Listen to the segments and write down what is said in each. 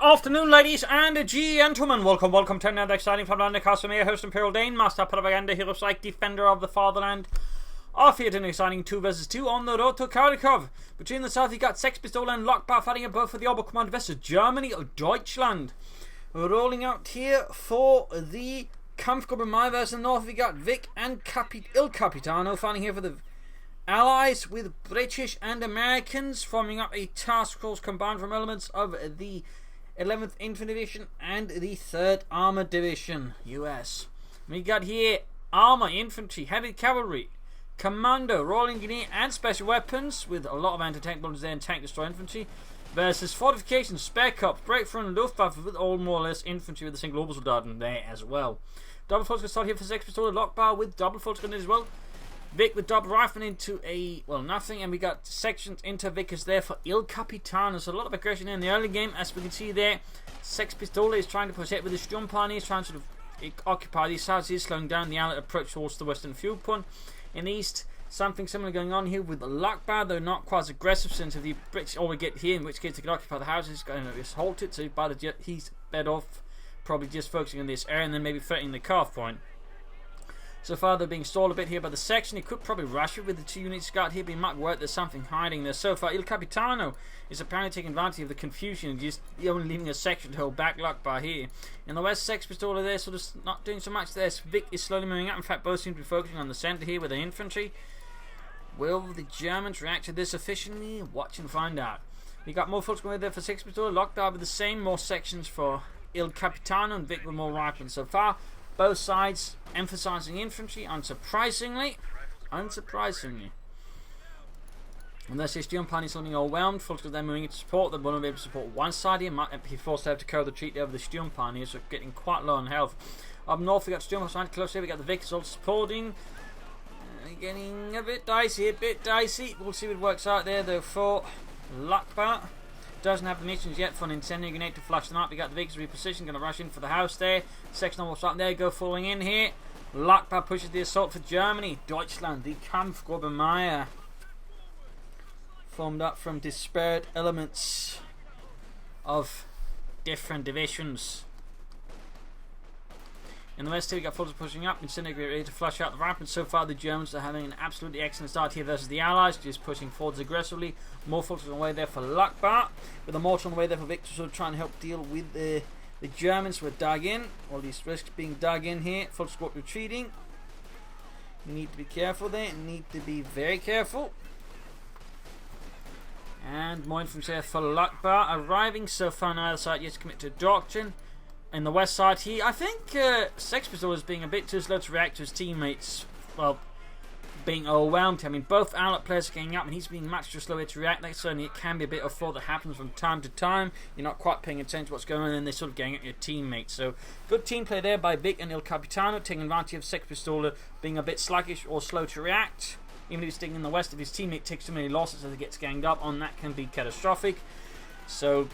afternoon, ladies and gentlemen. Welcome to another exciting Propagandacaster. Me, your host, Imperial Dane, Master Propaganda, Hero Psych, Defender of the Fatherland. Off here to an exciting 2 vs 2 on the road to Kharkov. Between the south, you got Sexpistole and Luckbar fighting above for the Oberkommand versus Germany or Deutschland. Rolling out here for the Kampfgruppe versus the north, we got Vic and Il Capitano fighting here for the Allies, with British and Americans forming up a task force combined from elements of the 11th Infantry Division and the 3rd Armored Division, US. We got here Armor, Infantry, Heavy Cavalry, Commando, Rolling Engineer and Special Weapons, with a lot of anti-tank bullets there and Tank Destroyer Infantry, versus Fortifications, Spare Corps, Breakthrough and Luftwaffe, with all more or less infantry with a single Obersoldaten there as well. Double Fulton start here for Sexpistole, Luckbar with double Fulton as well. Vic with double rifle into a, well, nothing, and we got sections into Vic is there for Il Capitano. So a lot of aggression in the early game, as we can see there. Sexpistole is trying to push it with his Sturmpani, he's trying to sort of occupy these sides, he's slowing down the Allied approach towards the western fuel point. In the east, something similar going on here with the Luckbar, though not quite as aggressive, since if the British all we get here, in which case they can occupy the houses, going to just halt it, so by the jet he's bed off, probably just focusing on this area and then maybe threatening the Kharkov point. So far they're being stalled a bit here by the section. He could probably rush it with the 2 units got here, but he might work. There's something hiding there. So far Il Capitano is apparently taking advantage of the confusion and just only leaving a section to hold back Luckbar here. In the west, Sexpistole there sort of not doing so much there. Vic is slowly moving up. In fact, both seem to be focusing on the centre here with the infantry. Will the Germans react to this efficiently? Watch and find out. We got more folks going there for Sexpistole. Luckbar with the same, more sections for Il Capitano, and Vic with more rifles. So far, both sides emphasizing infantry, unsurprisingly. Unless his Sturmpani is something overwhelmed, Fulton then moving into support. They won't be able to support one side here. Might be forced to have to carry the retreat over the Sturmpani, so getting quite low on health. Up north, we got Sturmpani trying to close here. We got the Vic all supporting. Getting a bit dicey, We'll see what works out there, though, for Luckbar. Doesn't have the missions yet for an incendiary grenade to flush them up. We got the Vickers repositioned, going to rush in for the house there. Section will start there, go falling in here. Luckbar pushes the assault for Germany. Deutschland, the Kampfgruppe formed up from disparate elements of different divisions. In the west here we got Fulton pushing up, incendiary ready to flush out the rapid. So far the Germans are having an absolutely excellent start here versus the Allies, just pushing forwards aggressively. More Fulton on the way there for Luckbar, with a mortar on the way there for Victor, so trying to help deal with the Germans who are dug in. All these risks being dug in here. Fulton squad retreating. You need to be careful there, you need to be very careful. And more infantry there for Luckbar arriving. So far on either side yet to commit to doctrine. In the west side here, I think Sexpistole is being a bit too slow to react to his teammates, well, being overwhelmed. I mean, both Allied players are getting up and he's being much too slow to react. Like, certainly it can be a bit of flaw that happens from time to time. You're not quite paying attention to what's going on and they're sort of getting at your teammates. So, good team play there by Vic and Il Capitano, taking advantage of Sexpistole being a bit sluggish or slow to react. Even if he's sticking in the west, if his teammate takes too many losses as he gets ganged up on, that can be catastrophic. So,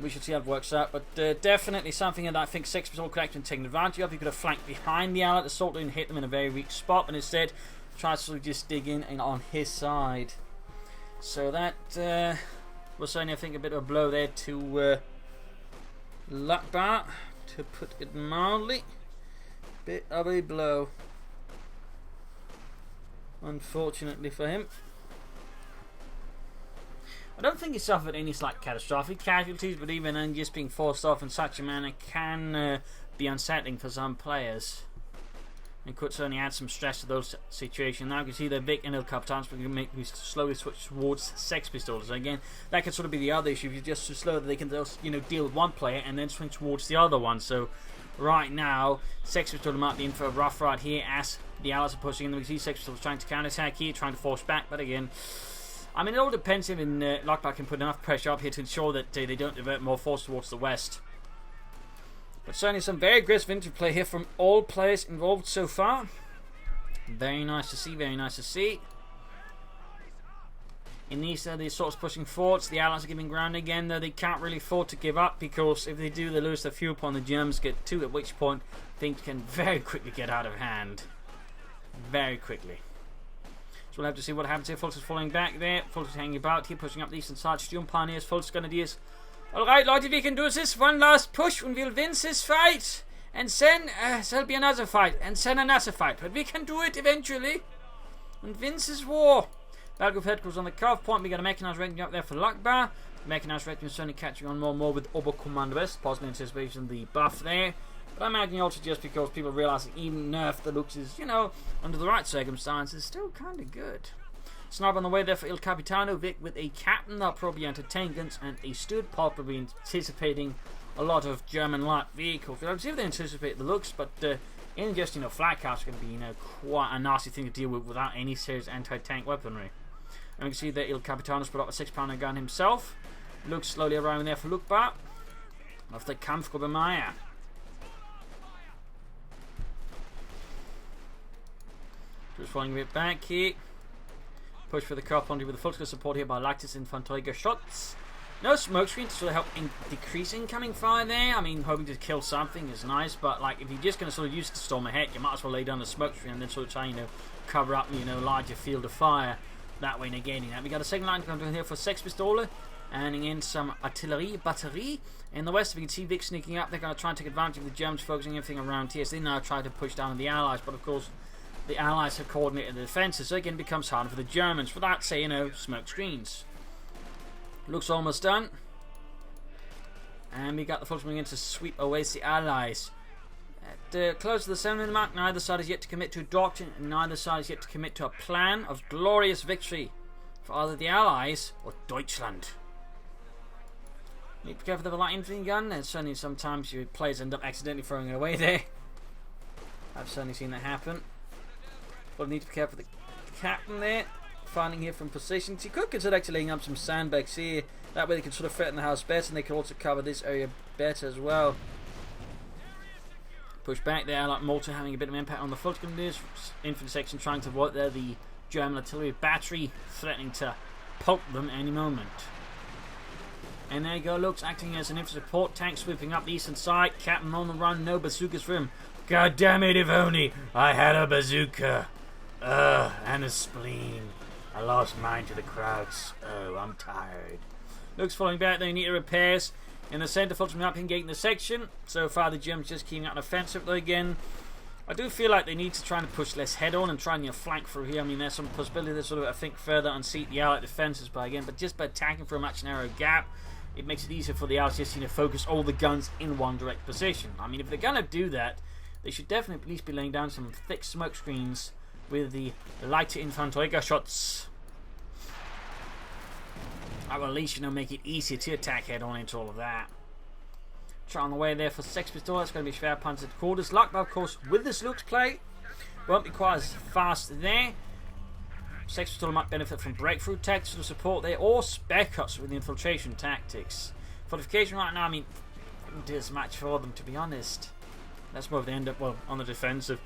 we should see how it works out, but definitely something that I think Sexpistole could actually take advantage of. He could have flanked behind the Allied assault and hit them in a very weak spot, but instead tries to sort of just dig in and on his side. So that was certainly, I think, a bit of a blow there to Luckbar, to put it mildly. Bit of a blow, unfortunately for him. I don't think he suffered any slight catastrophic casualties, but even then, just being forced off in such a manner can be unsettling for some players, and could certainly add some stress to those situations. Now you can see that Vic and Il Capitano can make me slowly switch towards Sexpistole. So again, that could sort of be the other issue. If you're just too slow, that they can just, deal with one player and then swing towards the other one. So right now, Sexpistole might be in for a rough ride here as the Allies are pushing in. We see Sexpistole trying to counterattack here, trying to force back, but again, I mean, it all depends if Luckbar can put enough pressure up here to ensure that they don't divert more force towards the west. But certainly some very aggressive infantry play here from all players involved so far. Very nice to see, very nice to see. In these, the assaults pushing forwards. The Allies are giving ground again, though they can't really afford to give up, because if they do, they lose their fuel point. The Germans get 2, at which point things can very quickly get out of hand. Very quickly. So we'll have to see what happens here. Fulton's falling back there. Fulton's hanging about here, pushing up the eastern side. Sturm Pioneers, Fulton's Grenadiers Alright, Leute, we can do this. One last push and we'll win this fight. And then there'll be another fight. And then another fight. But we can do it eventually. And win this war. Battle Group Headquarters on the Kharkov point. We got a mechanized regiment up there for Luckbar. Mechanized regiment certainly catching on more and more with Oberkommando West. Possibly anticipation the buff there. But I'm imagining also just because people realize that even nerf that looks is, you know, under the right circumstances, still kind of good. Sniper on the way there for Il Capitano, Vic with a captain that probably entertained guns, and a Stud probably anticipating a lot of German light vehicles. We'll see if they anticipate the looks, but in just, you know, flat cars going to be, you know, quite a nasty thing to deal with without any serious anti-tank weaponry. And we can see that Il Capitano's put up a 6-pounder gun himself. Looks slowly arriving there for Luckbar of the Kampfgruppe Maya. Just falling a bit back here. Push for the car ponty with the full support here by Lactis Infanterie shots. No smoke screen to sort of help decrease incoming fire there. I mean, hoping to kill something is nice, but like if you're just going to sort of use it to storm ahead, you might as well lay down the smoke screen and then sort of try, you know, cover up, you know, larger field of fire. That way negating that. We got a second line coming here for Sexpistole, and in some artillery battery. In the west, we can see Vic sneaking up. They're going to try and take advantage of the Germans focusing everything around here. So they now try to push down on the Allies, but of course the Allies have coordinated the defences, so again it becomes harder for the Germans without, say, you know, smoke screens. Looks almost done. And we got the force moving in to sweep away the Allies. At close to the 7-minute mark, neither side is yet to commit to a doctrine, and neither side is yet to commit to a plan of glorious victory for either the Allies or Deutschland. Need to be careful with the light infantry gun, and certainly sometimes your players end up accidentally throwing it away there. I've certainly seen that happen. But need to be careful with the captain there. Finding here from positions. He could consider actually laying up some sandbags here. That way they can sort of threaten the house better, and they can also cover this area better as well. Push back there, like Malta having a bit of impact on the Volksgrenadiers. Infantry section trying to avoid there the German artillery battery, threatening to poke them any moment. And there you go, looks acting as an infantry support tank sweeping up the eastern side. Captain on the run, no bazookas for him. God damn it, if only I had a bazooka. And a spleen. I lost mine to the Krauts. Oh, I'm tired. Looks falling back, they need repairs. In the centre, Fulton up engaging the section. So far, the Germans just keeping out an offensive, though, again. I do feel like they need to try and push less head on and try and, you know, flank through here. I mean, there's some possibility to sort of, I think, further unseat the Allied defences, but again, just by attacking for a much narrower gap, it makes it easier for the Allies just, you know, focus all the guns in one direct position. I mean, if they're going to do that, they should definitely at least be laying down some thick smoke screens with the lighter Infanterie shots. That will at least, you know, make it easier to attack head on into all of that. Try on the way there for Sexpistole. It's going to be Schwerpanzer quarters. Luckbar, of course, with this looks play, won't be quite as fast there. Sexpistole might benefit from breakthrough tactics to support there, or spare cuts with the infiltration tactics. Fortification right now, I mean, wouldn't do as much for them, to be honest. That's more of the end up, well, on the defensive.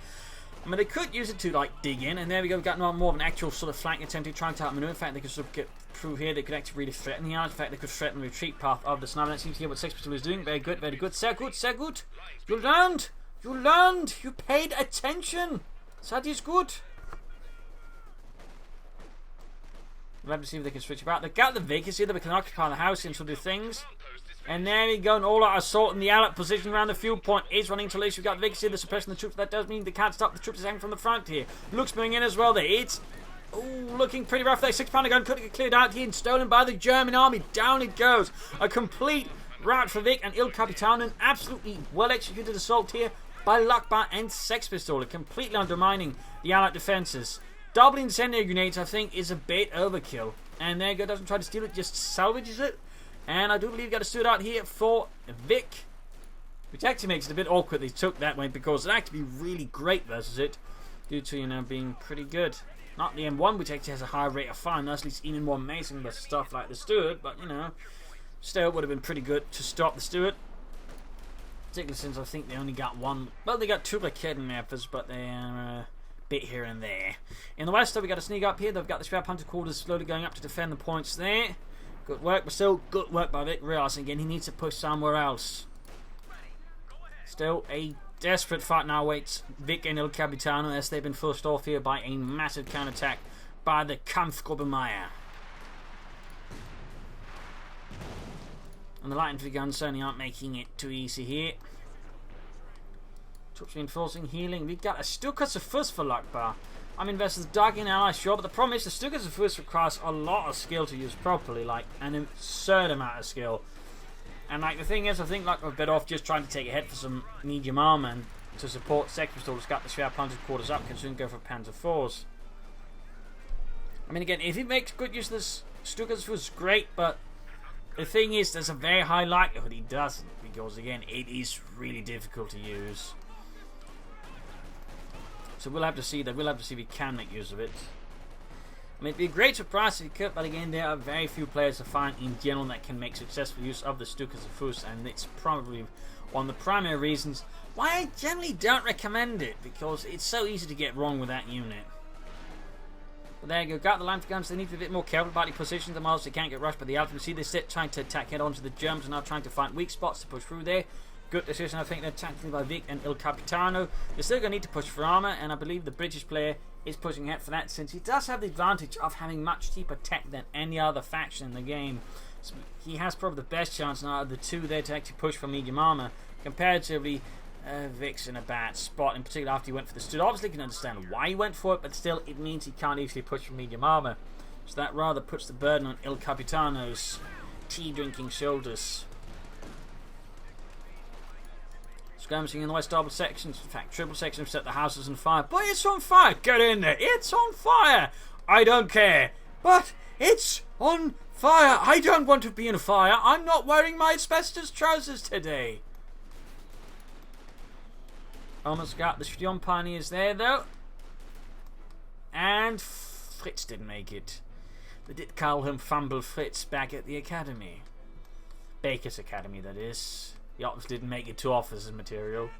I mean, they could use it to, like, dig in, and there we go. We've got more of an actual sort of flank attempt trying to outmaneuver. In fact, they could sort of get through here. They could actually really threaten the Allies. In fact, they could threaten the retreat path of the sniper. That seems to be what Sexpistole is doing. Very good, very good. Sehr gut, sehr gut. You learned! You learned! You paid attention! That is good. We'll have to see if they can switch about. They've got the vacancy that we can occupy the house and sort of things. And there we go, an all-out assault in the Allied position around the field point is running to leash. We've got vacancy, the suppression of the troops. That does mean they can't stop the troops hanging from the front here. Looks moving in as well there. It's looking pretty rough there. 6-pounder gun could get cleared out here and stolen by the German army. Down it goes. A complete rout for Vic and Il Capitano. An absolutely well-executed assault here by Luckbar and Sexpistole, completely undermining the Allied defences. Doubling incendiary grenades, I think, is a bit overkill. And there you go, doesn't try to steal it, just salvages it. And I do believe we got a stood out here for Vic, which actually makes it a bit awkward they took that way, because it actually be really great versus it, due to, you know, being pretty good. Not the M1, which actually has a high rate of fire, and thusly it's even more amazing versus stuff like the Stewart, but, you know, still would have been pretty good to stop the Stewart. Particularly since I think they only got one. Well, they got two Raketenwerfers, but they are a bit here and there. In the west, though, we got a sneak up here. They've got the Schwerpanzer quarters slowly going up to defend the points there. Good work, but still good work by Vic. Realising again he needs to push somewhere else. Still a desperate fight now awaits Vic and Il Capitano, as they've been forced off here by a massive counterattack by the Kampfgruppe Maya. And the light infantry guns certainly aren't making it too easy here. Troops reinforcing, healing. We've got a Stukas of Fuss for Luckbar. I'm invested in Dark in allies, sure, but the problem is the Stukas of Fuss requires a lot of skill to use properly, like an absurd amount of skill. And like the thing is, I think like we're better off just trying to take a hit for some medium armor and to support Sexpistole to got the Schwer planted quarters up, can soon go for Panzer IVs. I mean, again, if he makes good use of this Stukas of Fuss, great, but the thing is, there's a very high likelihood he doesn't, because again, it is really difficult to use. So we'll have to see that. We'll have to see if we can make use of it. I mean, it'd be a great surprise if we could, but again, there are very few players I find in general that can make successful use of the Stukas of Fuss, and it's probably one of the primary reasons why I generally don't recommend it, because it's so easy to get wrong with that unit. But there you go, got the Lancer guns. They need to be a bit more careful about the positions. The miles they can't get rushed by the Alpha. See, they're trying to attack head on to the Germans and now trying to find weak spots to push through there. Good decision, I think, they're tactically by Vic and Il Capitano. They're still going to need to push for armour, and I believe the British player is pushing ahead for that, since he does have the advantage of having much cheaper tech than any other faction in the game. So he has probably the best chance now of the two there to actually push for medium armour. Comparatively, Vic's in a bad spot, in particular after he went for the Stud. Obviously, you can understand why he went for it, but still, it means he can't easily push for medium armour. So that rather puts the burden on Il Capitano's tea-drinking shoulders. Skirmishing in the west double sections, in fact triple sections, set the houses on fire. Boy, it's on fire! Get in there! It's on fire! I don't care! But it's on fire! I don't want to be in fire! I'm not wearing my asbestos trousers today! Almost got the Sturm Pioneers there though. And Fritz didn't make it. They did call him Fumble Fritz back at the academy. Baker's academy, that is. The Ops didn't make it to officers material.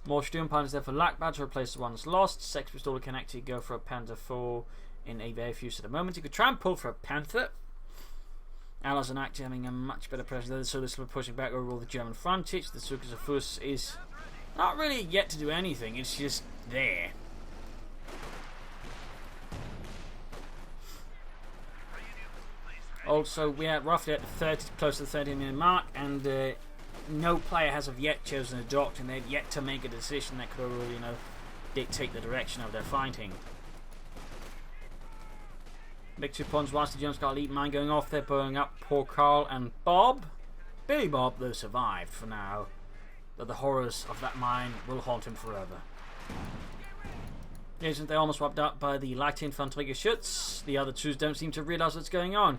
More Sturm Pioneers there for Luckbar to replace the ones lost. Sexpistole can actually go for a Panzer IV in a very few at the moment. You could try and pull for a Panther. Allies are actually having a much better pressure there, so this will be pushing back over all the German frontage. The Stukas of Fuss is not really yet to do anything, it's just there. Also, we are roughly at the close to the 30-minute mark, and no player has of yet chosen a doctrine. They've yet to make a decision that could really, dictate the direction of their fighting. Big 2 points whilst the Germans got a lead mine going off. They're blowing up poor Carl and Bob. Billy Bob, though, survived for now, but the horrors of that mine will haunt him forever. Isn't they almost wiped out by the light infantry Geschütz? The other two don't seem to realise what's going on.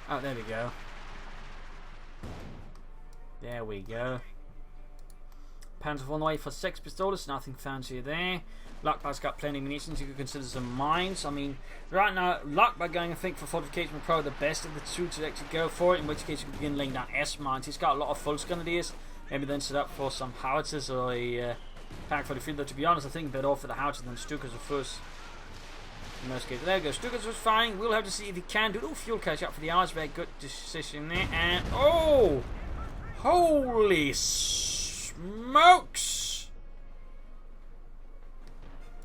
Oh, there we go. There we go. Panzer on the way for Sexpistoles, nothing fancy there. Luckbar's got plenty of munitions, you could consider some mines. I mean, right now, Luckbar going, I think, for fortification is probably the best of the two to actually go for it, in which case you can begin laying down S-mines. He's got a lot of full grenadiers, maybe then set up for some howitzers or a pack for the field, though to be honest, I think better off for the howitzers than Stukas of Fuss. In most cases, there we go. Stukas was firing. We'll have to see if he can do it. Oh, fuel cache up for the Allies. Very good decision there. And oh, holy smokes!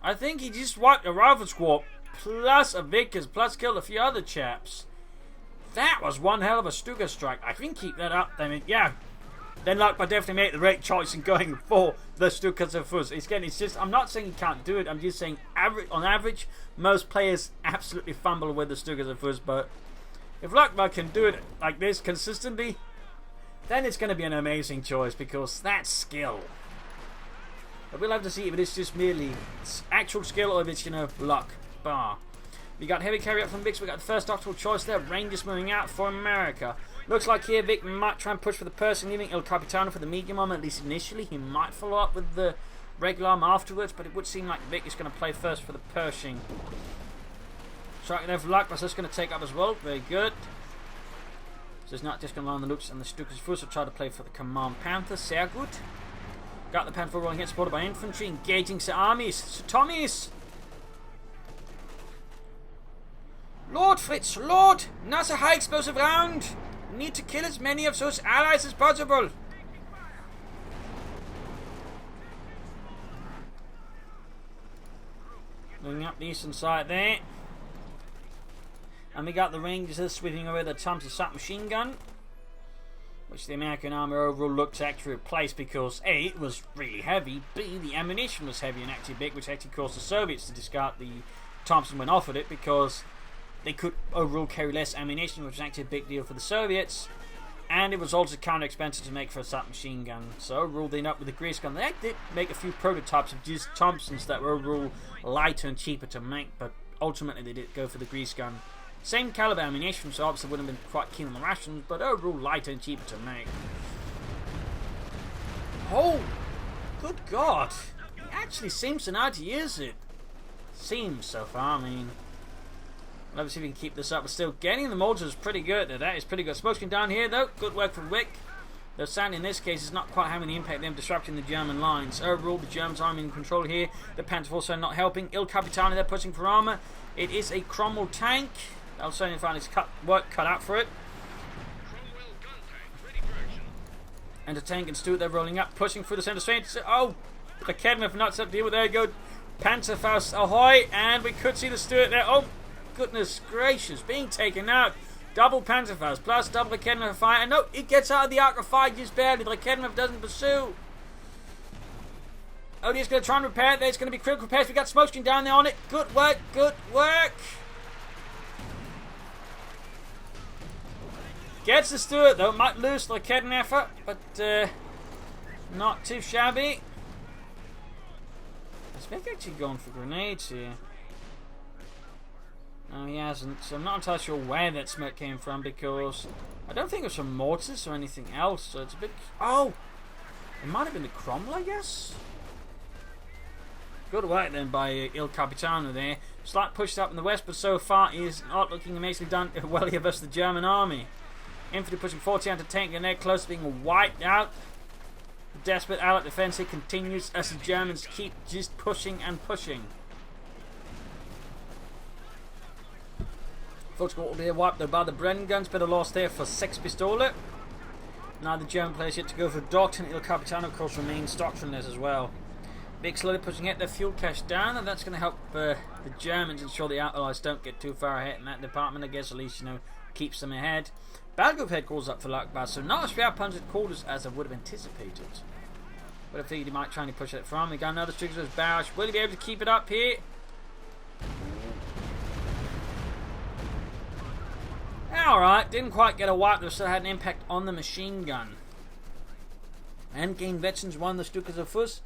I think he just wiped a rifle squad plus a Vickers plus killed a few other chaps. That was one hell of a Stuka strike. I can keep that up. I mean, yeah. Then Luckbar definitely made the right choice in going for the Stukas of Fuss. It's just, I'm not saying he can't do it. I'm just saying, on average, most players absolutely fumble with the Stukas of Fuss. But if Luckbar can do it like this consistently, then it's going to be an amazing choice, because that's skill. But we'll have to see if it is just merely actual skill or if it's, Luckbar. We got heavy carry up from Vic. We got the first doctoral choice there. Rangers moving out for America. Looks like here Vic might try and push for the Pershing, leaving Il Capitano for the medium arm, at least initially. He might follow up with the regular arm afterwards, but it would seem like Vic is going to play first for the Pershing. Striking there for Luckbar, so it's going to take up as well. Very good. So it's not just going to lie on the looks, and the Stukas Fuss will try to play for the Command Panther. Sehr good. Got the Panther rolling hit, supported by infantry, engaging the armies. So Tommies! Lord Fritz, Lord! Not a high explosive round! Need to kill as many of those allies as possible. Moving up the eastern side there. And we got the Rangers sweeping away the Thompson submachine gun, which the American army overall looked to actually replace because A, it was really heavy, B, the ammunition was heavy and actually big, which actually caused the Soviets to discard the Thompson when offered it because they could overall carry less ammunition, which was actually a big deal for the Soviets. And it was also counter expensive to make for a submachine gun. So overall they ended up with the grease gun. They did make a few prototypes of just Thompsons that were overall lighter and cheaper to make, but ultimately they did go for the grease gun. Same caliber ammunition, so obviously wouldn't have been quite keen on the rations, but overall lighter and cheaper to make. Oh, good God. He actually seems to know how to use it. Seems so far, I mean. Let's see if we can keep this up. But still, getting the mortars is pretty good. That is pretty good. Smoking down here, though. Good work from Wick. Though sadly in this case, it's not quite having the impact them disrupting the German lines. Overall, the Germans are in control here. The Panthers also not helping. Il Capitano, they're pushing for armor. It is a Cromwell tank. I'll certainly find his work cut out for it. And the tank and Stuart, they're rolling up, pushing through the center street. Oh, the Kedmov nuts up deal with. There you go. Panzerfaust ahoy, and we could see the Stuart there. Oh, goodness gracious, being taken out. Double Panzerfaust plus double the Kedmov fire. And no, it gets out of the arc of fire just barely. The Kedmov doesn't pursue. Oh, he's going to try and repair it. There's going to be critical repairs. We got Smokescreen down there on it. Good work, good work. Gets the Stuart though, might lose the Kedden effort, but not too shabby. Is Vic actually going for grenades here? No, he hasn't, so I'm not entirely sure where that smoke came from because I don't think it was from mortars or anything else, so it's a bit... Oh! It might have been the Cromwell, I guess? Good work then by Il Capitano there. Slight push up in the west, but so far he is not looking amazingly done well here versus the German army. Infantry pushing 40 onto tank and they're close to being wiped out. The desperate Allied defensive continues as the Germans keep just pushing and pushing. Folks will be wiped though by the Brennan guns, but a loss there for Sexpistole. Now the German players yet to go for Doct, and Il Capitano of course remains doctrineless as well. Big slowly pushing it, their fuel cache down, and that's going to help the Germans ensure the Allies don't get too far ahead in that department. I guess at least, you know, keeps them ahead. Battle Group headquarters up for Luckbar, so not as far punted quarters as I would have anticipated. But I figured he might try and push it from. We got another streak of his barrage. Will he be able to keep it up here? Alright, didn't quite get a wipe, though, so it had an impact on the machine gun. Endgame Veterans won the Stücke of Fuss.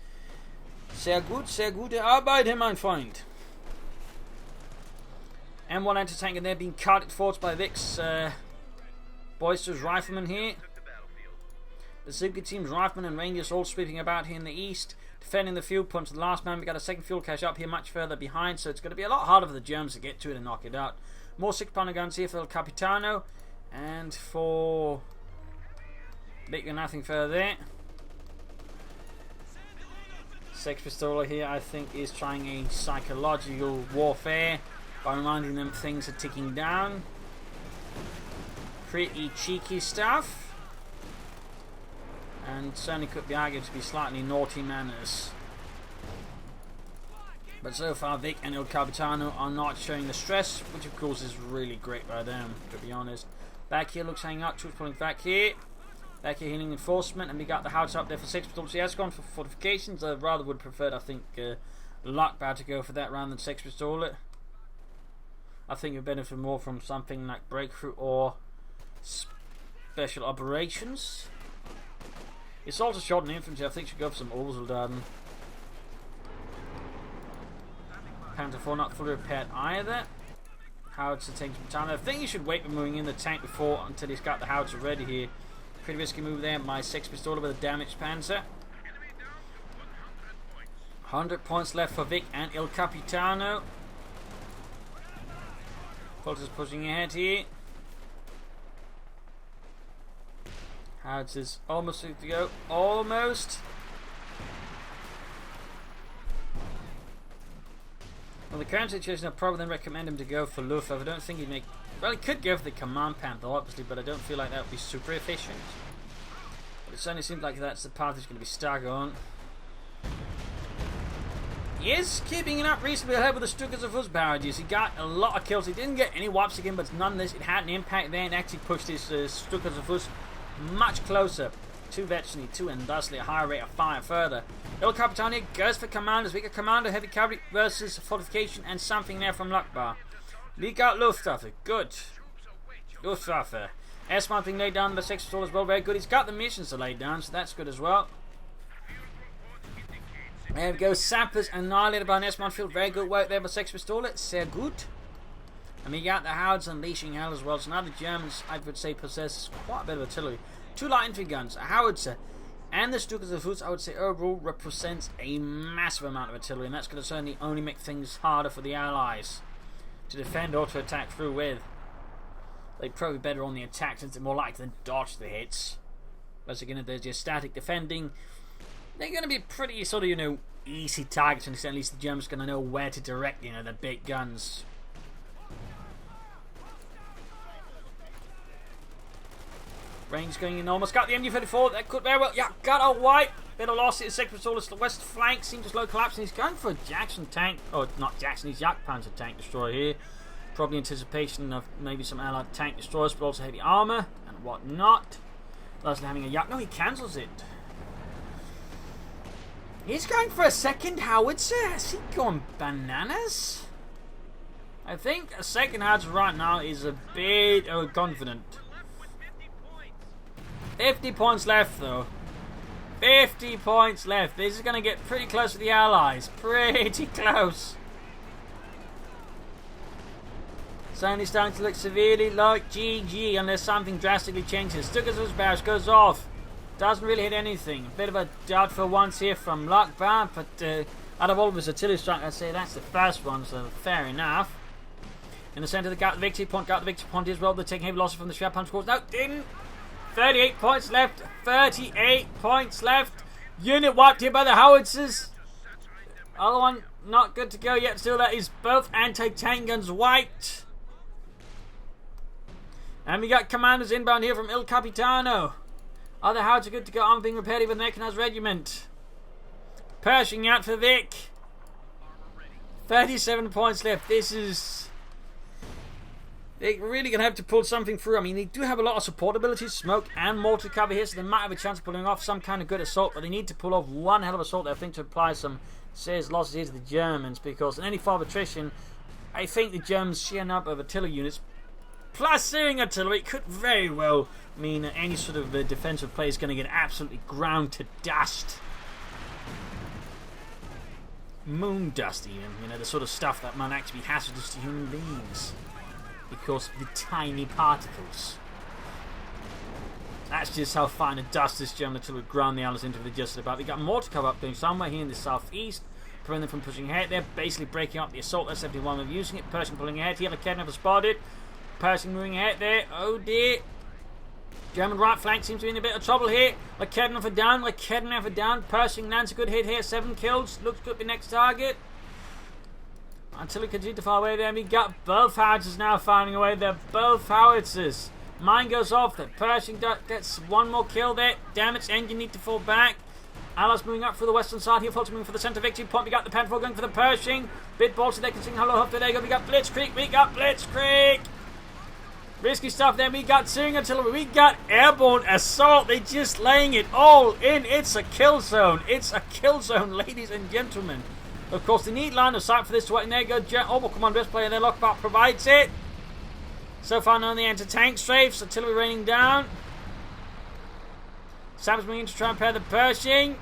Sehr gute Arbeit, mein Freund. M1 anti-tank and they're being carted forwards by Vic's boisterous riflemen here. The Zibke team's riflemen and rangers all sweeping about here in the east, defending the fuel point to the last man. We got a second fuel cache up here much further behind, so it's going to be a lot harder for the Germans to get to it and knock it out. More 6-pounder guns here for El Capitano, and for Vic, nothing further there. Sexpistole here, I think, is trying a psychological warfare by reminding them things are ticking down. Pretty cheeky stuff, and certainly could be argued to be slightly naughty manners. But so far Vic and Il Capitano are not showing the stress, which of course is really great by them, to be honest. Back here looks hanging up, troops pulling back here. Back here healing enforcement, and we got the house up there for Sexpistole. He has gone for fortifications. I rather would prefer, I think, Luckbar to go for that rather than Sexpistole. I think you'd benefit more from something like Breakthrough or Special Operations. It's also short in infantry. I think should go for some Orsoldaten. Panther 4 not fully repaired either. Howitzer tank some time. I think you should wait with moving in the tank before until he's got the howitzer ready here. Pretty risky move there. My Sexpistole with a damaged Panzer. 100 points left for Vic and Il Capitano. Fulton's pushing ahead here. Howitzer's almost ready to go. Almost. Well, the current situation, I'd probably then recommend him to go for Luftwaffe. I don't think he'd make... Well, he could go for the Command Panther, obviously, but I don't feel like that would be super efficient. But it certainly seems like that's the path he's going to be stuck on. He is keeping it up reasonably ahead with the Stukas of Hus barrages. He got a lot of kills. He didn't get any wipes again, but nonetheless, it had an impact there and actually pushed his Stukas of Hus much closer to virtually 2 and thusly a higher rate of fire further. Il Capitano goes for commanders. We got commander heavy cavalry versus fortification and something there from Luckbar. We got Luftwaffe. Good. Luftwaffe. S-Mount being laid down by Sexpistole as well. Very good. He's got the missions to lay down, so that's good as well. There we go. Sappers annihilated by an S-Mount field. Very good work there by Sexpistole. Sehr gut. And we got the Howards unleashing hell as well. So now the Germans, I would say, possess quite a bit of artillery. 2 light infantry guns, a howitzer, and the Stukas of Hus, I would say, overall represents a massive amount of artillery, and that's going to certainly only make things harder for the Allies to defend or to attack through with. They're probably better on the attack since they're more likely to dodge the hits. Whereas again, if there's just static defending, they're going to be pretty sort of, easy targets, and at least the Germans are going to know where to direct, the big guns. Range going in, almost got the MG-34. That could very well, got a wipe. Bit of loss. His Sexpistole. The west flank seems to slow collapse, and he's going for a Jackson tank. Oh, not Jackson, he's Jagdpanzer tank destroyer here. Probably anticipation of maybe some allied tank destroyers, but also heavy armor and whatnot. That's having a yak. No, he cancels it. He's going for a second howitzer. Has he gone bananas? I think a second howitzer right now is a bit overconfident. 50 points left though. 50 points left. This is going to get pretty close to the Allies. Pretty close. Certainly starting to look severely like GG unless something drastically changes. Stukas' barrage goes off. Doesn't really hit anything. A bit of a dart for once here from Luckbar, but out of all of his artillery strike, I'd say that's the first one, so fair enough. In the centre, got the victory point as well. They're taking heavy losses from the shrap punch scores. No, didn't. 38 points left. 38 points left. Unit wiped here by the howitzers. Other one not good to go yet. Still, that is both anti-tank guns wiped. And we got commanders inbound here from Il Capitano. Other howitzers are good to go. Armor being repaired with an mechanized regiment. Pershing out for Vic. 37 points left. This is... They're really going to have to pull something through. I mean, they do have a lot of support abilities, smoke and mortar cover here, so they might have a chance of pulling off some kind of good assault, but they need to pull off one hell of assault, I think, to apply some serious losses here to the Germans, because in any form of attrition, I think the Germans sheer up of artillery units, plus searing artillery, could very well mean any sort of defensive play is going to get absolutely ground to dust. Moon dust, even. The sort of stuff that might actually be hazardous to human beings. Because of the tiny particles. That's just how fine a dust this German artillery would ground the Allies into the just about. They got mortar cover up doing somewhere here in the southeast, preventing them from pushing ahead. They're basically breaking up the assault. That's 71 of using it. Pershing pulling ahead here. McKenna never spotted. Pershing moving ahead there. Oh dear. German right flank seems to be in a bit of trouble here. McKenna for down. McKenna for down. Pershing lands a good hit here. 7 kills. Looks good. The next target. Artillery continues to fire away there. We got both howitzers now firing away. They're both howitzers. Mine goes off. The Pershing gets one more kill there. Damaged engine need to fall back. Allies moving up for the western side here. Fulton moving for the centre victory point. We got the Panther going for the Pershing. Bit ballsy. They can sing hello hope. There you go. We got Blitzkrieg. We got Blitzkrieg. Risky stuff there. We got searing artillery. We got airborne assault. They're just laying it all in. It's a kill zone. It's a kill zone, ladies and gentlemen. Of course, they need line of sight for this to work. And there you go. Orbital Command best player there. Luckbar provides it. So far, none of the anti-tank strafes. Artillery raining down. Sam's moving in to try and pair the Pershing.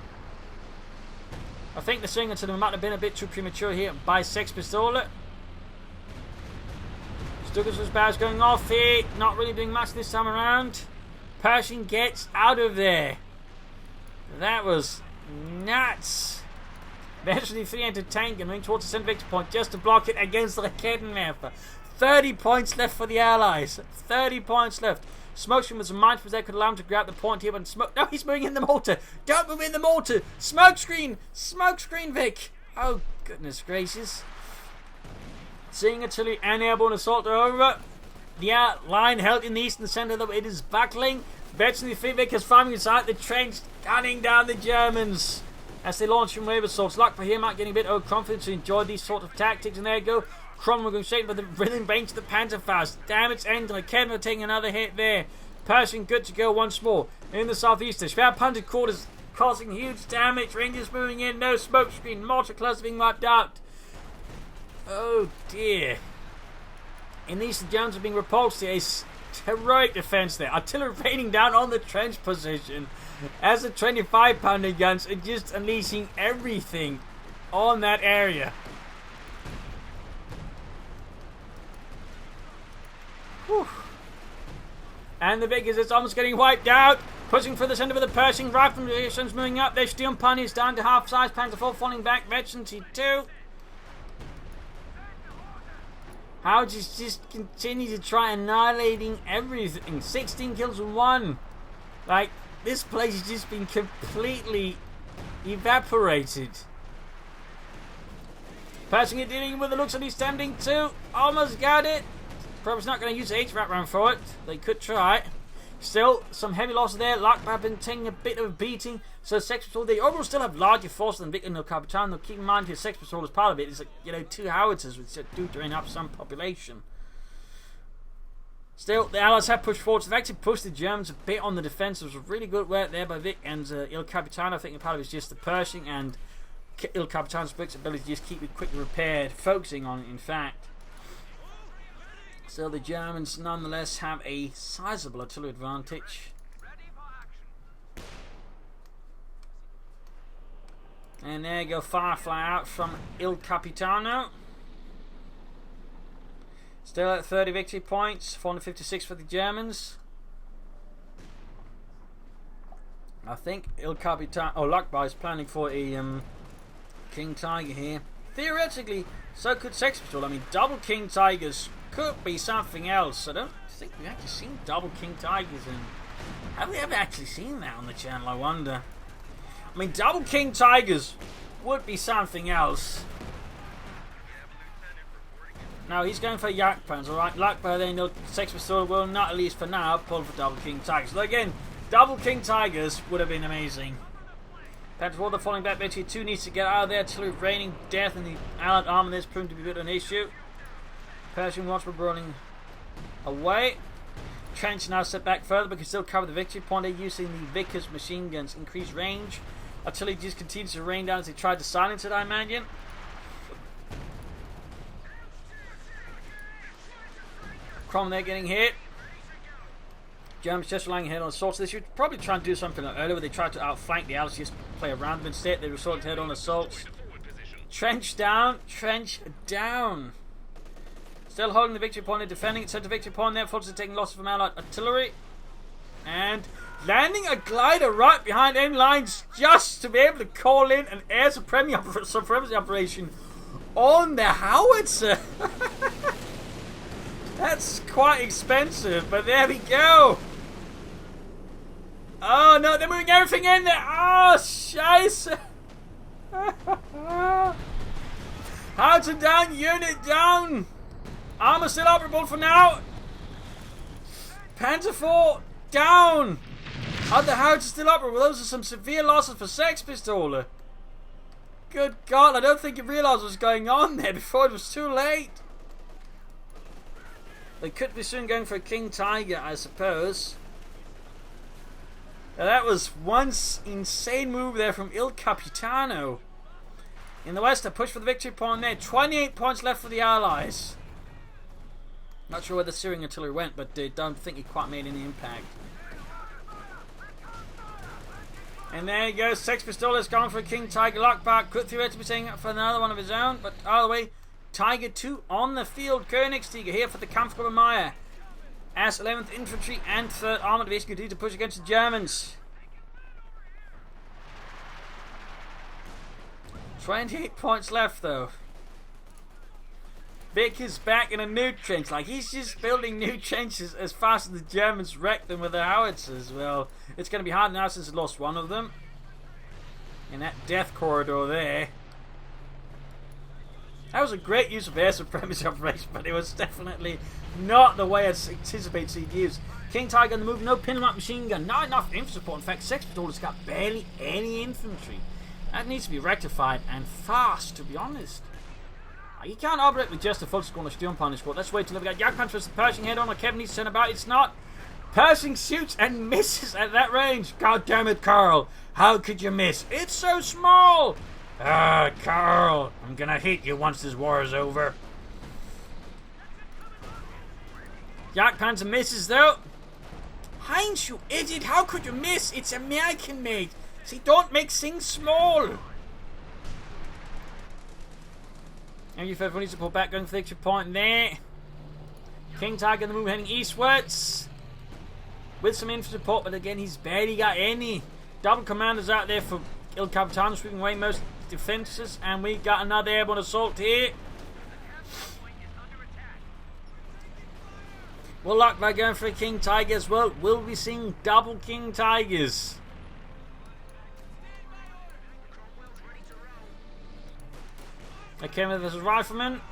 I think the swing artillery might have been a bit too premature here by Sexpistole. Stukas' barrage going off here. Not really doing much this time around. Pershing gets out of there. That was nuts. Eventually, 3 anti-tank and moving towards the centre victory point just to block it against the Raketenwerfer. 30 points left for the Allies. 30 points left. Smokescreen was a mindful there, could allow him to grab the point here, but smoke. No, he's moving in the mortar. Don't move in the mortar. Smokescreen. Smokescreen, Vic. Oh, goodness gracious. Seeing artillery and airborne assault are over. The line held in the eastern centre, though it is buckling. Eventually, Vic is firing inside the trench, gunning down the Germans. as they launch from wave assaults. Luckbar here might getting a bit overconfident to enjoy these sort of tactics, and there you go. Cromwell going straight by the rhythm range of the Panzerfaust. Damn, it's ending. Kevin taking another hit there. Pershing good to go once more. In the southeast, the Schwerpunted quarters causing huge damage. Rangers moving in, no smoke screen. Mortar cluster being wiped out. Oh dear. In the east, the Germans are being repulsed here. Heroic defense there. Artillery raining down on the trench position as the 25-pounder guns are just unleashing everything on that area. Whew. And the Vickers is almost getting wiped out. Pushing for the centre with the Pershing. Riflemen moving up. Their Sturmpanies down to half size. Panzer IV falling back. Veteran T2. How just continue to try annihilating everything. 16 kills and 1. Like, this place has just been completely evaporated. Passing it, dealing with the looks of these standing 2. Almost got it. Probably not going to use the HVAC round for it. They could try. Still, some heavy losses there. Luckbar been taking a bit of a beating. So Sexpistole, they overall still have larger force than Victor and Capitano. Though keep in mind here, Sexpistole is part of it. It's like, 2 howitzers which do drain up some population. Still, the Allies have pushed forward. So they've actually pushed the Germans a bit on the defensive. It was really good work there by Vic and Il Capitano. I think part of it is just the Pershing and Il Capitano's ability to just keep it quickly repaired. Focusing on it, in fact. Still, the Germans nonetheless have a sizable artillery advantage. And there you go, Firefly out from Il Capitano. Still at 30 victory points, 456 for the Germans. I think Il Capitano, Luckbar is planning for a King Tiger here. Theoretically, so could Sexpistole. I mean, double King Tigers could be something else. I don't think we've actually seen double King Tigers in. Have we ever actually seen that on the channel, I wonder? I mean, double King Tigers would be something else. Now, he's going for Yak Plans, alright? Luckbar, they know Sexpistole will not, at least for now, pull for double King Tigers. So again, double King Tigers would have been amazing. Panzer IV falling back, Betty 2 needs to get out of there. Artillery raining death in the Allied army. This proving to be a bit of an issue. Pershing once we're rolling away. Trench now set back further but can still cover the victory point. They're using the Vickers machine guns. Increased range. Artillery just continues to rain down as they try to silence it, I imagine. Cromwell there getting hit. Germans just relying head on assaults. They should probably try and do something earlier where they try to outflank the Allies, just play around them. Instead, they resort to head on assaults. Trench down. Trench down. Still holding the victory point and defending it. Center victory point there. Forces taking losses from Allied artillery. And landing a glider right behind end lines just to be able to call in an air supremacy operation on the howitzer. That's quite expensive, but there we go. Oh no, they're moving everything in there. Oh, scheisse. Howitzer down, unit down. Armor still operable for now. Panzer IV down. Other howitzer still operable. Those are some severe losses for Sexpistole. Good God, I don't think you realised what was going on there before it was too late. They could be soon going for a King Tiger, I suppose. Now that was one insane move there from Il Capitano. In the west, a push for the victory point there. 28 points left for the Allies. Not sure where the Syrian artillery went, but I don't think it quite made any impact. And there you go. Sexpistole has gone for a King Tiger. Luckbar could theoretically be saying for another one of his own, but either way, Tiger 2 on the field. Königstiger here for the Kampfgruppe Meyer. As 11th Infantry and 3rd Armored Division continue to push against the Germans. 28 points left though. Vic is back in a new trench. Like, he's just building new trenches as fast as the Germans wreck them with their howitzers. Well, it's going to be hard now since he's lost one of them. In that death corridor there. That was a great use of air supremacy operation, but it was definitely not the way I anticipated he'd use. King Tiger on the move, no pin-em-up machine gun, not enough infantry support. In fact, Sexpistole has got barely any infantry. That needs to be rectified, and fast, to be honest. You can't operate with just a full squad on a Sturmpanic squad. Let's wait till we got Jagdpanzer versus the Pershing head on. Kevin needs to turn about. It's not. Pershing shoots and misses at that range. God damn it, Carl. How could you miss? It's so small. Ah, Carl. I'm gonna hate you once this war is over. Jagdpanzer misses though. Heinz, you idiot. How could you miss? It's American made. See, don't make things small. And you've had running support back going for the extra point there. King Tiger on the move heading eastwards. With some infantry support, but again, he's barely got any. Double commanders out there for Il Capitano, sweeping away most defences. And we got another airborne assault here. We'll lock by going for a King Tiger as well. Will we seeing double King Tigers? Okay, this is Rifleman.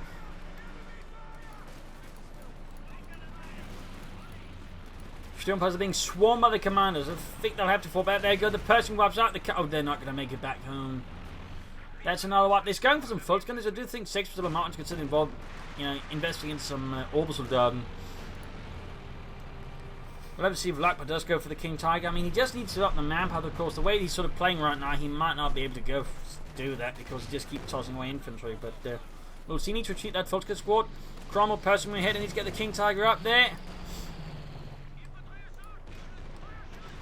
Sturmpanzers are being swarmed by the commanders. I think they'll have to fall back. There you go. The Pershing wipes out the... Oh, they're not going to make it back home. That's another wipe. They're going for some full gunners. I do think Sexpistole and Martin's considered involved, you know, investing in some orbital garden. We'll have to see if Luckbar does go for the King Tiger. I mean, he just needs to up the manpower, of course. The way he's sort of playing right now, he might not be able to go do that because he just keeps tossing away infantry. But we'll see. He needs to retreat that Volker squad. Cromwell personally ahead and needs to get the King Tiger up there.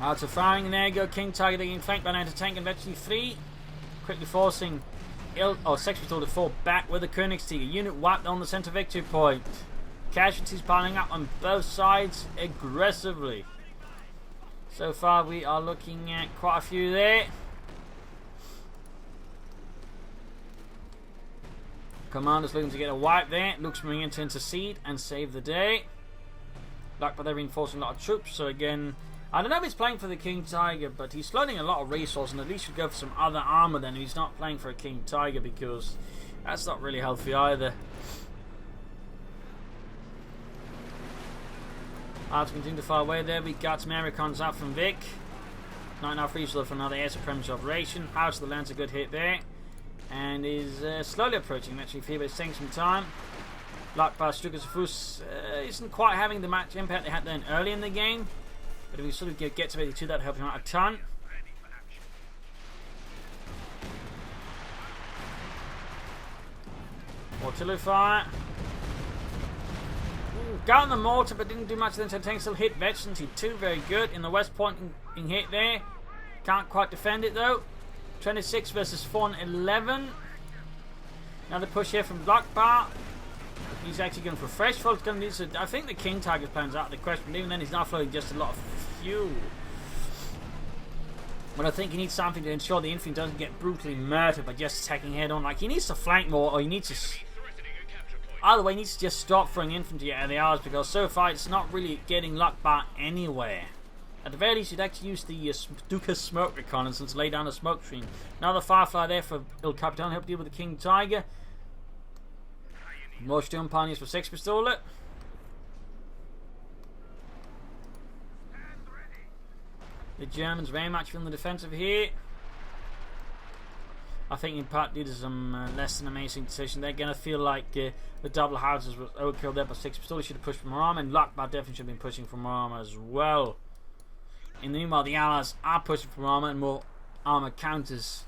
Out of firing, and there you go. King Tiger getting flanked by an anti-tank and eventually 3. Quickly forcing Sexpistole to fall back with the Königstiger. Unit wiped on the center victory point. Casualties piling up on both sides aggressively. So far we are looking at quite a few there. Commander's looking to get a wipe there. Looks moving in to intercede and save the day. Luckbar they're reinforcing a lot of troops. So again, I don't know if he's playing for the King Tiger, but he's flooding a lot of resources and at least should go for some other armor then if he's not playing for a King Tiger, because that's not really healthy either. To continue to fire away there, we got some Americans out from Vic. Not enough resource for another air supremacy operation. House of the Land's a good hit there. And is slowly approaching, actually, but it's taking some time. Luckbar Stukas isn't quite having the match impact they had then early in the game. But if we sort of get to 82, that'll help him out a ton. Artillery fire. Got on the mortar, but didn't do much then. So tank still hit veterans. He 2 very good in the west point in hit there. Can't quite defend it though. 26 versus 4 and 11. Another push here from Luckbar. He's actually going for fresh folks. So I think the King Tiger's plans out of the question. But even then, he's not floating just a lot of fuel. But I think he needs something to ensure the infantry doesn't get brutally murdered by just attacking head on. Like, he needs to flank more, or he needs to... Either way, he needs to just stop throwing infantry at the hours, because so far it's not really getting Luckbar anywhere. At the very least, you'd actually use the Stuka smoke reconnaissance to lay down a smoke screen. Another Firefly there for Il Capitano, help deal with the King Tiger. More Sturmpanics for Sexpistole. The Germans very much on the defensive here. I think in part due to some less than amazing decision, they're going to feel like the double houses was overkilled there, but Sexpistole should have pushed for more armor, and Luckbar definitely should have been pushing for more armor as well. In the meanwhile, the Allies are pushing for armor and more armor counters.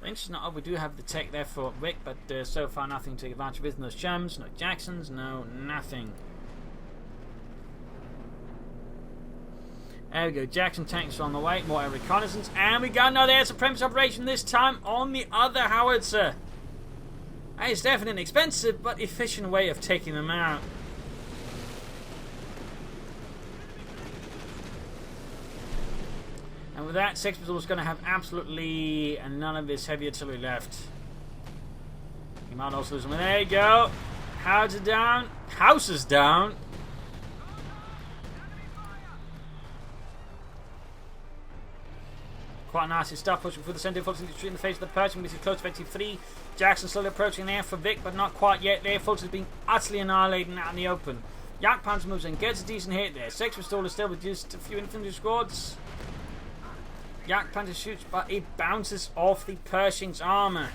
Interesting enough, we do have the tech there for Wick, but so far nothing to take advantage of. No Shams, no Jacksons, no nothing. There we go, Jackson tanks are on the way, more air reconnaissance, and we got another air supremacy operation, this time on the other howitzer. That is definitely an expensive but efficient way of taking them out. And with that, Sexpistole is going to have absolutely none of his heavy artillery left. He might also lose them. There you go. Howitzer down. House is down. Quite nasty stuff, pushing through the centre, Fulton in the face of the Pershing, which is close to 23. Jackson slowly approaching there for Vic, but not quite yet there. Fulton's being utterly annihilated out in the open. Jagdpanzer moves in, gets a decent hit there. Sexpistole is still with just a few infantry squads. Yak Panzer shoots, but it bounces off the Pershing's armor.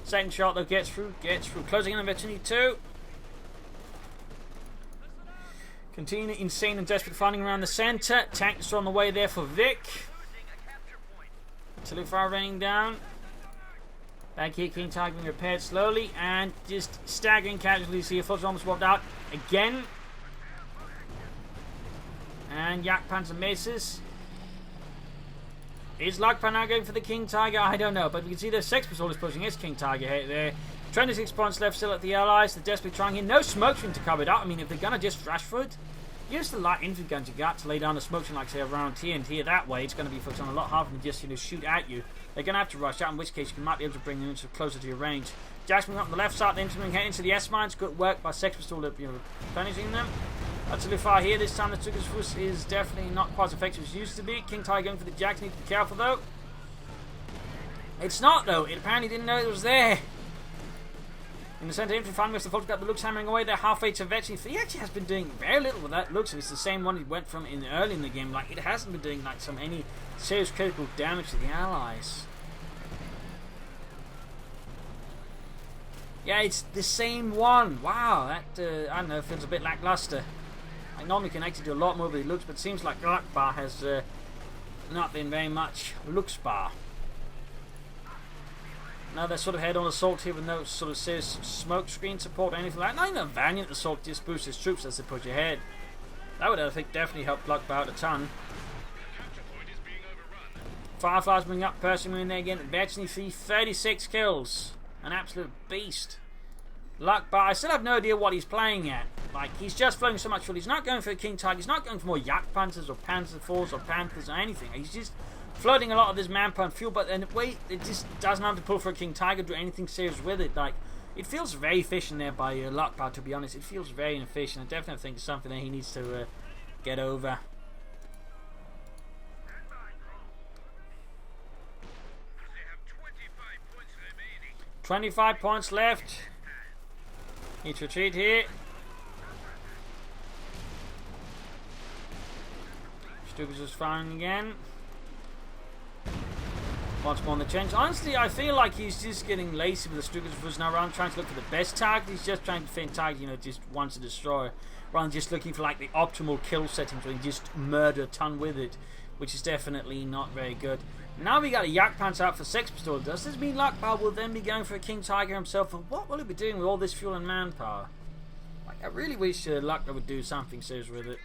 Second shot though gets through. Closing in on Veteran 2. Continue insane and desperate fighting around the centre. Tanks are on the way there for Vic. Luckbar raining down. Back here, King Tiger being repaired slowly, and just staggering casualties here. Foot's almost wiped out again. And Yak Panzer misses. Is Luckbar now going for the King Tiger? I don't know, but we can see the Sexpistole is pushing his King Tiger here. There. 26 points left still at the Allies. They're desperately trying here. No smoke screen to cover it up. I mean, if they're going to just rush for it, use the light infantry guns you got to lay down the smoke screen, like say around here and here. That way, it's going to be focused on a lot harder than just shoot at you. They're going to have to rush out, in which case you might be able to bring them closer to your range. Jackson up on the left side, the infantry heading into the S-mines. Good work by Sexpistole, punishing them. Absolutely far here. This time the Stukas is definitely not quite as effective as it used to be. King Tiger going for the Jacks. Need to be careful though. It's not though. It apparently didn't know it was there. In the centre, infantry fighting with the folks got the Lux hammering away. They're halfway to Veteran. He actually has been doing very little with that Lux. It's the same one he went from early in the game. Like, it hasn't been doing like any serious critical damage to the Allies. Yeah, it's the same one. Wow, that I don't know, feels a bit lackluster. I normally can actually do a lot more with the Lux, but it seems like Luckbar has not been very much Luckbar. Now they're sort of head on assault here with no sort of serious smoke screen support or anything like that. Not even a valiant assault, just boosts his troops as they push ahead. That would, I think, definitely help Luckbar out a ton. Fireflies bring up, Pershing in there again. Veteran 36 kills. An absolute beast. Luckbar, I still have no idea what he's playing at. Like, he's just floating so much fuel. He's not going for a King Tiger. He's not going for more Yak Panzers or Panzer IVs or Panthers or anything. He's just floating a lot of this manpower and fuel, but in a way, it just doesn't have to pull for a King Tiger to do anything serious with it. Like, it feels very efficient there by Luckbar, to be honest. It feels very inefficient. I definitely think it's something that he needs to get over. $25 points left. Need to retreat here. Stukas is firing again. Once more on the change. Honestly, I feel like he's just getting lazy with the Stukas now around trying to look for the best target. He's just trying to find target, just wants to destroy, rather than just looking for like the optimal kill settings where he just murder a ton with it, which is definitely not very good. Now we got a Yak Panzer out for Sexpistole. Does this mean Luckbar will then be going for a King Tiger himself? And what will he be doing with all this fuel and manpower? Like, I really wish Luckbar would do something serious with it.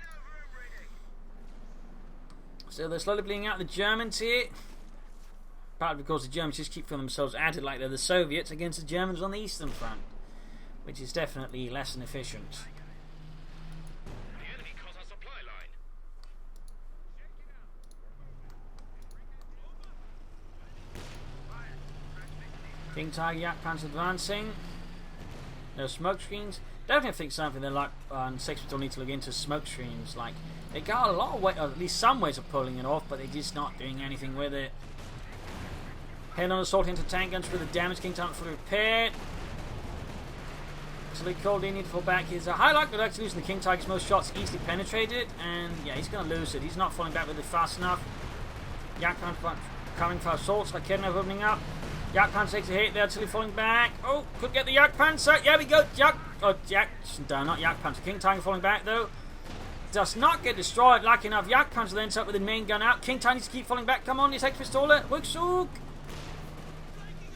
So they're slowly bleeding out the Germans here. Partly because the Germans just keep feeling themselves added like they're the Soviets against the Germans on the Eastern Front, which is definitely less than efficient. King Tiger, Yak Panzer advancing. No smoke screens. Definitely think something that Luckbar and Sexpistole need to look into smoke screens. Like, they got a lot of way, or at least some ways of pulling it off, but they're just not doing anything with it. Head on assault into tank guns for the damage. King Tiger fully repaired. So they called in, need to fall back. He's a high likelihood of actually losing the King Tiger's most shots easily penetrated, and yeah, he's going to lose it. He's not falling back with it fast enough. Yak Panzer coming for assaults, like Kednev opening up. Yak Panzer takes a hit there, Tilly falling back. Oh, could get the Yak Panzer. Yeah, we go. Not Yak Panzer. King Tiger falling back though. Does not get destroyed. Lucky enough, Yak Panzer then ends up with the main gun out. King Tiger needs to keep falling back. Come on, he's Sexpistole. Wuxuk.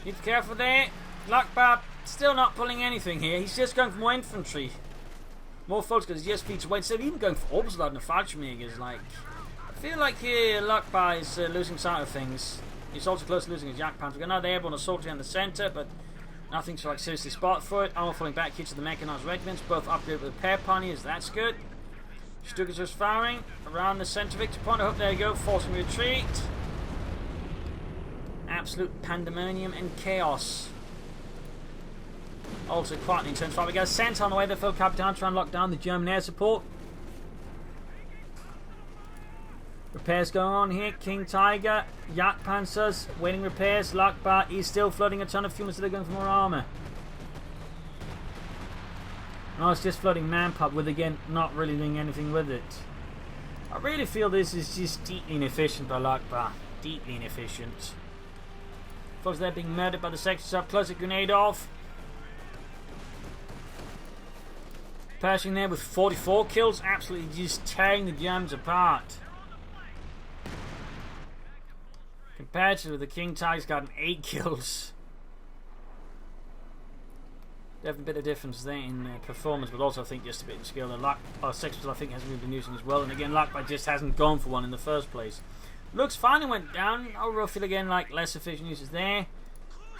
Need to be careful there. Luckbar still not pulling anything here. He's just going for more infantry. More folks because he just feeds away. Instead of even going for Orbsblad and Fallschirmjägers. Like, I feel like here Luckbar is losing sight of things. He's also close to losing his Yak Panzer. We've got another airborne assault here in the centre, but nothing to like seriously spot for it. Armour falling back here to the mechanized regiments, both upgraded with pair pioneers. That's good. Stukas is firing around the centre victory point. I hope there you go, forcing retreat. Absolute pandemonium and chaos. Also quite an intense fight. We got a Centaur on the way. The full Capitano trying to lock down the German air support. Repairs going on here. King Tiger, Yak Panzers, waiting repairs. Luckbar is still flooding a ton of fuel, so they're going for more armour. No, it's just flooding manpower with, again, not really doing anything with it. I really feel this is just deeply inefficient by Luckbar. deeply inefficient. Because they're being murdered by the Sexpistoles up close, a grenade off. Pershing there with 44 kills, absolutely just tearing the Germans apart. Compared to the King Tiger's gotten 8 kills. Definitely a bit of difference there in performance, but also I think just a bit in skill. And Sexpistole I think hasn't really been using as well, and again Luckbar just hasn't gone for one in the first place. Looks finally went down. Overall feel again like less efficient uses there.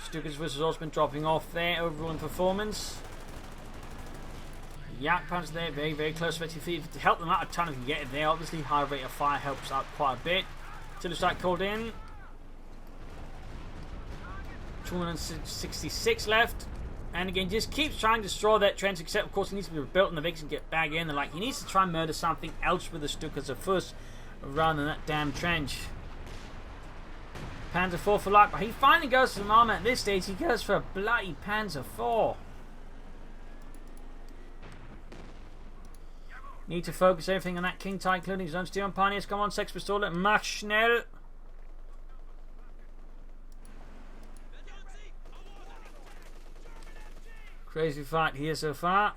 Stuka's has also been dropping off there overall in performance. Jagdpanzer there, very, very close to 50. To help them out a ton if you can get it there. Obviously, high rate of fire helps out quite a bit. Till the strike called in. 266 left. And again, just keeps trying to destroy that trench, except of course it needs to be rebuilt and the Vikings get back in. They're like, he needs to try and murder something else with the Stukas first, rather than that damn trench. Panzer IV for Luckbar. He finally goes for some armor at this stage. He goes for a bloody Panzer IV. Need to focus everything on that King Tiger, including his own steel pioneers. Come on, Sexpistole, mach schnell. Crazy fight here so far.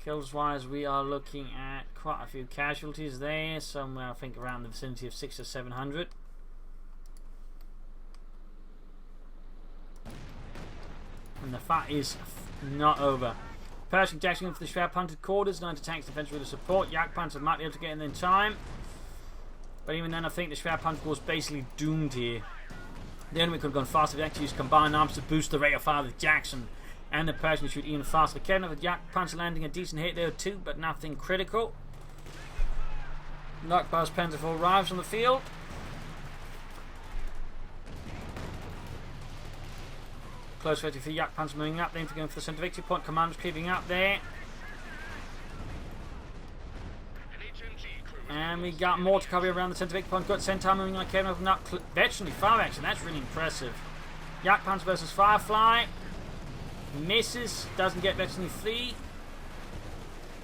Kills wise, we are looking at quite a few casualties there. Somewhere I think around the vicinity of 600 or 700. And the fight is not over. Pershing dashing in for the Schwerpanzer quarters. 90 tanks defense with the support. Jagdpanzer might be able to get in in time. But even then I think the Schwerpanzer was basically doomed here. The enemy could have gone faster if they actually used combined arms to boost the rate of fire with Jackson. And the Pershing shoot even faster. Capitano with Jagdpanzer landing a decent hit there too, but nothing critical. Luckbar's Panzer IV arrives on the field. Close 30 for Jagdpanzer moving up, then for going for the centre victory point. Commanders creeping up there. And we got more to cover around the centre victory point. Got Centaur moving like Kevin opening up. Virtually fire action, that's really impressive. Jagdpanzer versus Firefly. Misses, doesn't get virtually free.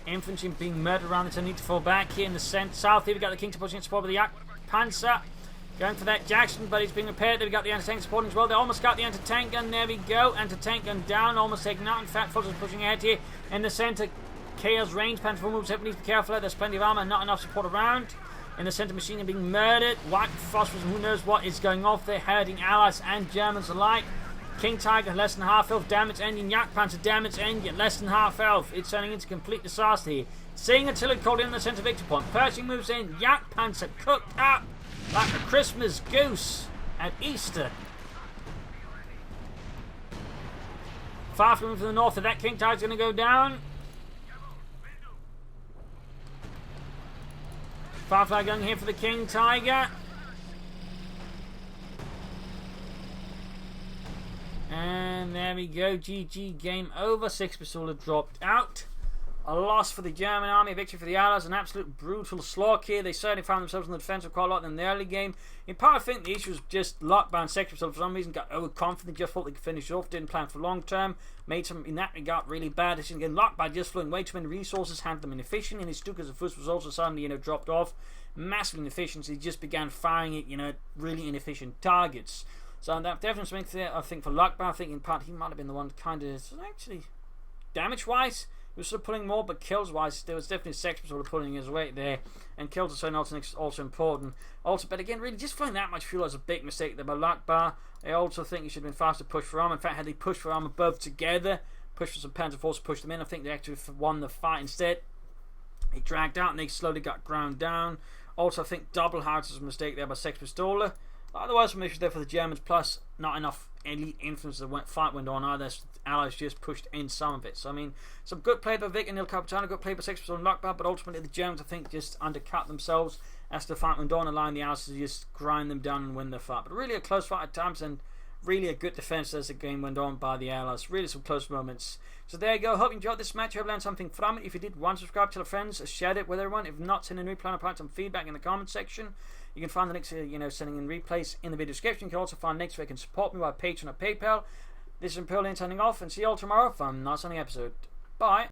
Infantry being murdered around the turn. Need to fall back here in the south. Here we got the King to pushing in support with the Jagdpanzer. Going for that Jackson, but he's being repaired. There we got the anti-tank supporting as well. They almost got the anti-tank gun. There we go. Anti-tank gun down, almost taken out. In fact, Fulton's pushing ahead here in the centre. Chaos range. Panzer IV moves up. Needs to be careful. There's plenty of armour, not enough support around. In the centre, machine gun being murdered. White phosphorus, who knows what is going off there, hurting allies and Germans alike. King Tiger less than half health, damage ending. Jagdpanzer damage ending, less than half health. It's turning into complete disaster here. Seeing artillery called in the centre victory point. Pershing moves in. Jagdpanzer cooked up like a Christmas goose at Easter. Far from the north of that, King Tiger's going to go down. Firefly gun here for the King Tiger. And there we go. GG, game over. Sexpistole dropped out. A loss for the German army, a victory for the Allies, an absolute brutal slog here. They certainly found themselves in the defensive quite a lot in the early game. In part, I think the issue was just Luckbar and Sexpistole for some reason got overconfident, just thought they could finish off, didn't plan for long term, made some, in that regard, really bad decisions. Again, Luckbar just flew in way too many resources, handled them inefficient, and his Stukas of first was also suddenly, dropped off. Massive inefficiency, just began firing at, really inefficient targets. So that definitely makes it, I think, for Luckbar. I think in part he might have been the one kind of, actually, damage-wise, he was sort of pulling more, but kills-wise, there was definitely Sexpistole pulling his weight there, and kills are certainly also important. Also, but again, really, just flying that much fuel is a big mistake there by Luckbar. I also think he should have been faster to push for armor. In fact, had they pushed for armor both together, pushed for some Panzer Force, pushed them in, I think they actually won the fight instead. It dragged out, and they slowly got ground down. Also, I think double howitzers was a mistake there by Sexpistole. Otherwise, some issues there for the Germans, plus not enough elite infantry. The fight went on either. Allies just pushed in some of it. So, I mean, some good play by Vic and Il Capitano, good play by Sexpistole and Luckbar, but ultimately the Germans, I think, just undercut themselves as the fight went on, allowing the Allies to just grind them down and win the fight. But really a close fight at times, and really a good defense as the game went on by the Allies. Really some close moments. So there you go. Hope you enjoyed this match. Hope you learned something from it. If you did, subscribe, tell your friends, share it with everyone. If not, send a replay and provide some feedback in the comment section. You can find the links, sending in replays in the video description. You can also find links where you can support me by Patreon or PayPal. This is Imperial Lane signing off, and see you all tomorrow for another episode. Bye.